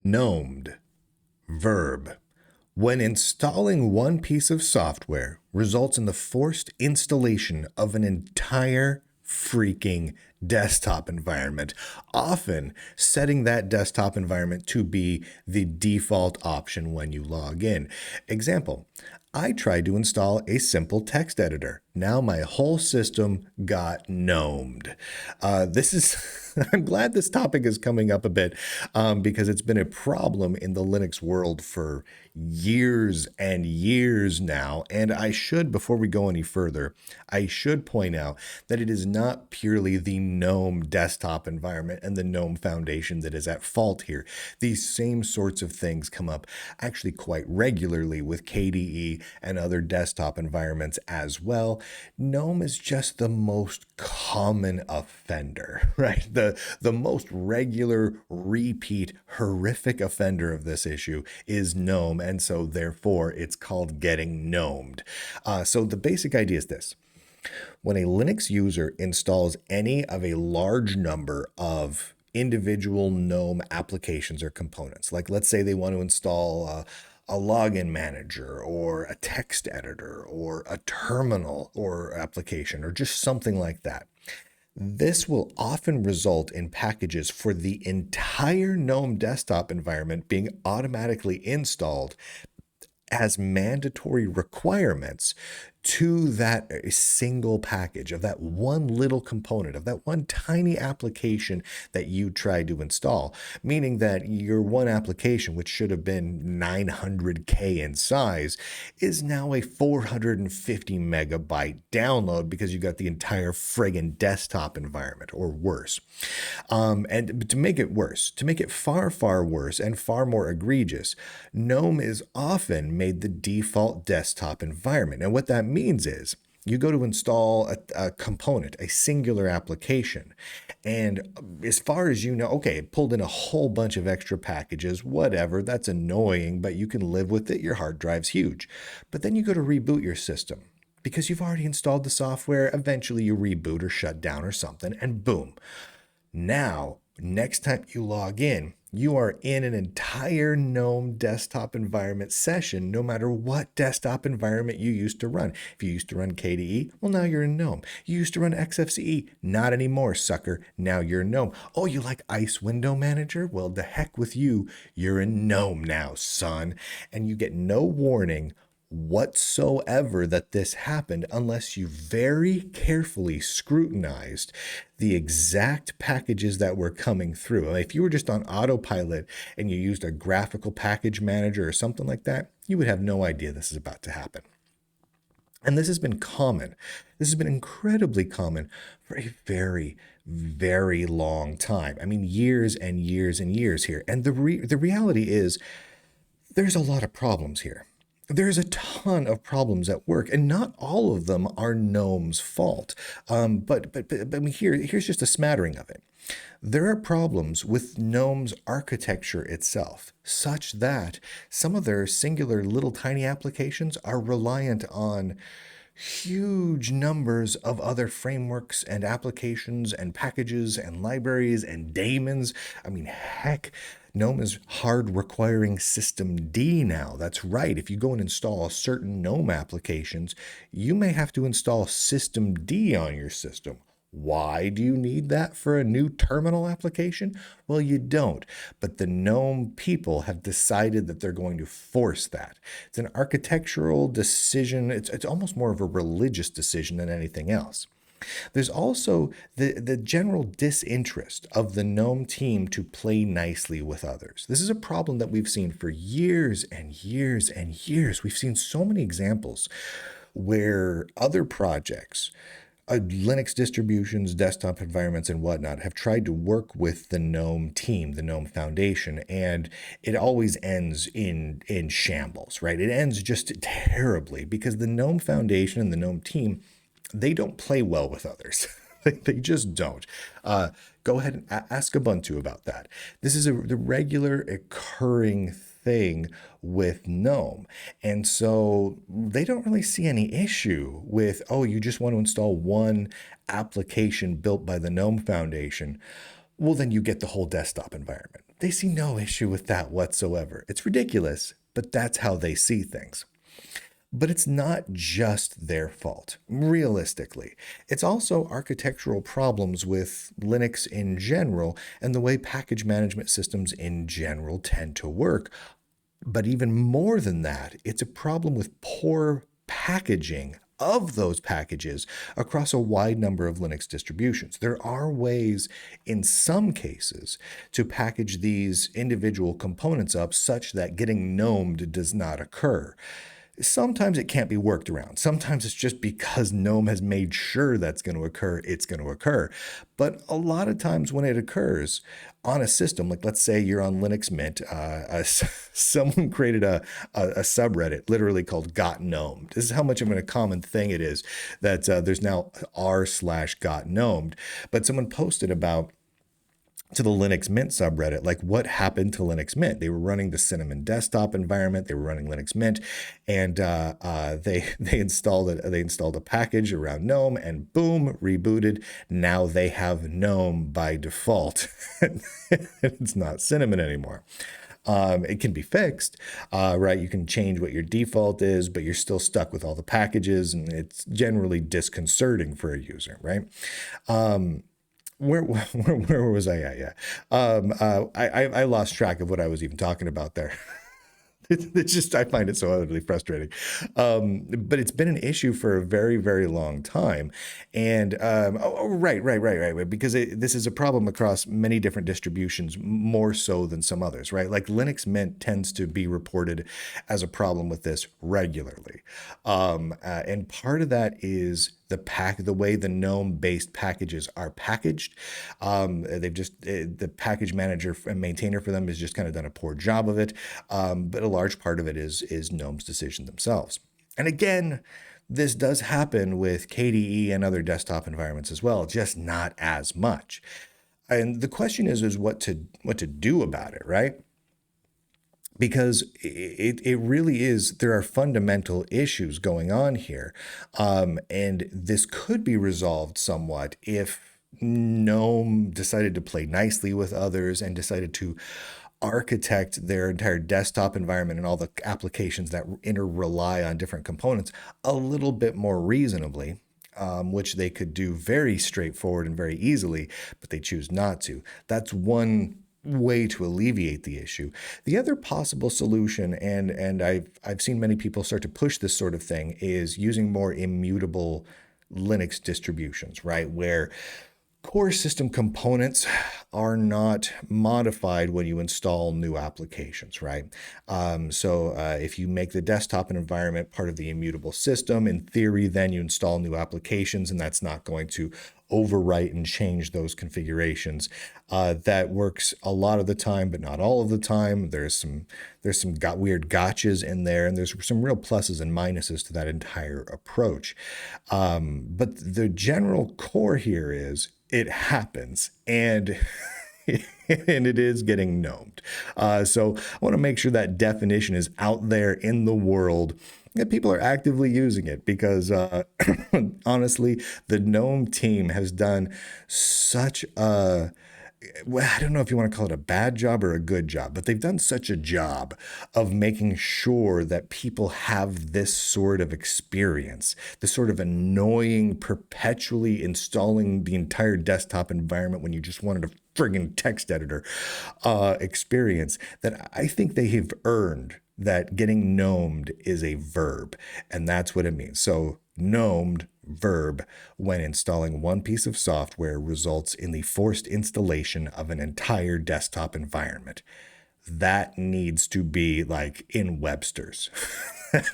GNOMED, verb. When installing one piece of software results in the forced installation of an entire freaking desktop environment, often setting that desktop environment to be the default option when you log in. Example, I tried to install a simple text editor. Now my whole system got gnomed. This is, I'm glad this topic is coming up a bit because it's been a problem in the Linux world for years and years now. And I should, before we go any further, I should point out that it is not purely the GNOME desktop environment and the GNOME Foundation that is at fault here. These same sorts of things come up actually quite regularly with KDE and other desktop environments as well. GNOME is just the most common offender, right? The most regular, repeat, horrific offender of this issue is GNOME, and so therefore it's called getting gnomed. So the basic idea is this. When a Linux user installs any of a large number of individual GNOME applications or components, like let's say they want to install a login manager or a text editor or a terminal or application or just something like that. This will often result in packages for the entire GNOME desktop environment being automatically installed as mandatory requirements to that single package of that one little component of that one tiny application that you tried to install, meaning that your one application, which should have been 900K in size, is now a 450 megabyte download because you got the entire friggin' desktop environment or worse. And to make it worse, to make it far, far worse and far more egregious, GNOME is often made the default desktop environment. And what that means is you go to install a component, a singular application, and as far as you know, okay, it pulled in a whole bunch of extra packages, whatever, that's annoying, but you can live with it. Your hard drive's huge. But then you go to reboot your system. Because you've already installed the software, eventually you reboot or shut down or something, and boom. Now, next time you log in, you are in an entire GNOME desktop environment session, no matter what desktop environment you used to run. If you used to run KDE, well, now you're in GNOME. You used to run XFCE, not anymore, sucker. Now you're in GNOME. Oh, you like Ice Window Manager? Well, the heck with you. You're in GNOME now, son. And you get no warning whatsoever that this happened unless you very carefully scrutinized the exact packages that were coming through. If you were just on autopilot and you used a graphical package manager or something like that, you would have no idea this is about to happen. And this has been common. This has been incredibly common for a very, very long time. I mean, years and years and years here. And the reality is there's a lot of problems here. There's a ton of problems at work, and not all of them are GNOME's fault. But I mean, here's just a smattering of it. There are problems with GNOME's architecture itself, such that some of their singular little tiny applications are reliant on huge numbers of other frameworks and applications and packages and libraries and daemons. I mean, heck, GNOME is hard requiring System D now. That's right. If you go and install certain GNOME applications, you may have to install System D on your system. Why do you need that for a new terminal application? Well, you don't. But the GNOME people have decided that they're going to force that. It's an architectural decision. It's almost more of a religious decision than anything else. There's also the general disinterest of the GNOME team to play nicely with others. This is a problem that we've seen for years and years and years. We've seen so many examples where other projects, Linux distributions, desktop environments, and whatnot have tried to work with the GNOME team, the GNOME Foundation, and it always ends in shambles, right? It ends just terribly because the GNOME Foundation and the GNOME team, they don't play well with others. They just don't. Go ahead and ask Ubuntu about that. This is the regular occurring thing with GNOME. And so they don't really see any issue with, oh, you just want to install one application built by the GNOME Foundation. well, then you get the whole desktop environment. They see no issue with that whatsoever. It's ridiculous, but that's how they see things. But it's not just their fault, realistically. It's also architectural problems with Linux in general and the way package management systems in general tend to work. But even more than that, it's a problem with poor packaging of those packages across a wide number of Linux distributions. There are ways, in some cases, to package these individual components up such that getting gnomed does not occur. Sometimes it can't be worked around. Sometimes it's just because GNOME has made sure that's going to occur, it's going to occur. But a lot of times when it occurs on a system, like let's say you're on Linux Mint, someone created a subreddit literally called Got Gnomed. This is how much of a common thing it is that there's now r/got gnomed. But someone posted about to the Linux Mint subreddit, like what happened to Linux Mint. They were running the Cinnamon desktop environment. They were running Linux Mint, and they installed it. They installed a package around GNOME, and boom, rebooted. Now they have GNOME by default. It's not Cinnamon anymore. It can be fixed, right? You can change what your default is, but you're still stuck with all the packages, and it's generally disconcerting for a user, right? Where was I at? Yeah. I lost track of what I was even talking about there. It's just, I find it so utterly frustrating. But it's been an issue for a very, very long time. And, right. Because this is a problem across many different distributions, more so than some others, right? Like Linux Mint tends to be reported as a problem with this regularly. And part of that is the way the GNOME based packages are packaged. The package manager and maintainer for them has just kind of done a poor job of it. But a large part of it is GNOME's decision themselves. And again, this does happen with KDE and other desktop environments as well, just not as much. And the question is what to do about it, right? Because it really is, there are fundamental issues going on here. And this could be resolved somewhat if GNOME decided to play nicely with others and decided to architect their entire desktop environment and all the applications that rely on different components a little bit more reasonably. Which they could do very straightforward and very easily, but they choose not to. That's one way to alleviate the issue. The other possible solution, and I've seen many people start to push this sort of thing, is using more immutable Linux distributions, right? Where core system components are not modified when you install new applications, right? So if you make the desktop environment part of the immutable system, in theory, then you install new applications, and that's not going to overwrite and change those configurations. That works a lot of the time, but not all of the time. There's some weird gotchas in there, and there's some real pluses and minuses to that entire approach. But the general core here is it happens, and and it is getting gnomed. So I want to make sure that definition is out there in the world, that people are actively using it, because honestly, the GNOME team has done such a, well, I don't know if you want to call it a bad job or a good job, but they've done such a job of making sure that people have this sort of experience, this sort of annoying, perpetually installing the entire desktop environment when you just wanted a friggin' text editor experience, that I think they have earned that getting gnomed is a verb, and that's what it means. So gnomed, verb, when installing one piece of software results in the forced installation of an entire desktop environment. That needs to be like in Webster's.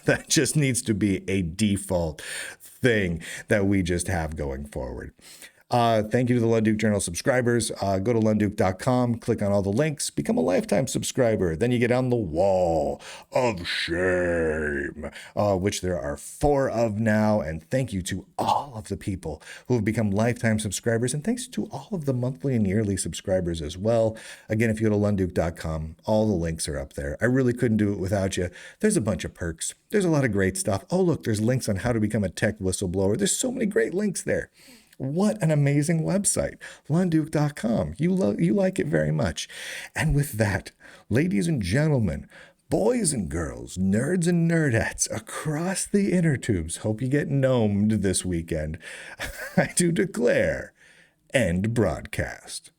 That just needs to be a default thing that we just have going forward. Thank you to the Lunduke Journal subscribers. Go to lunduke.com, click on all the links, become a lifetime subscriber. Then you get on the wall of shame, which there are 4 of now. And thank you to all of the people who have become lifetime subscribers. And thanks to all of the monthly and yearly subscribers as well. Again, if you go to lunduke.com, all the links are up there. I really couldn't do it without you. There's a bunch of perks. There's a lot of great stuff. Oh, look, there's links on how to become a tech whistleblower. There's so many great links there. What an amazing website, Lunduke.com. You like it very much. And with that, ladies and gentlemen, boys and girls, nerds and nerdettes across the inner tubes, hope you get gnomed this weekend. I do declare, end broadcast.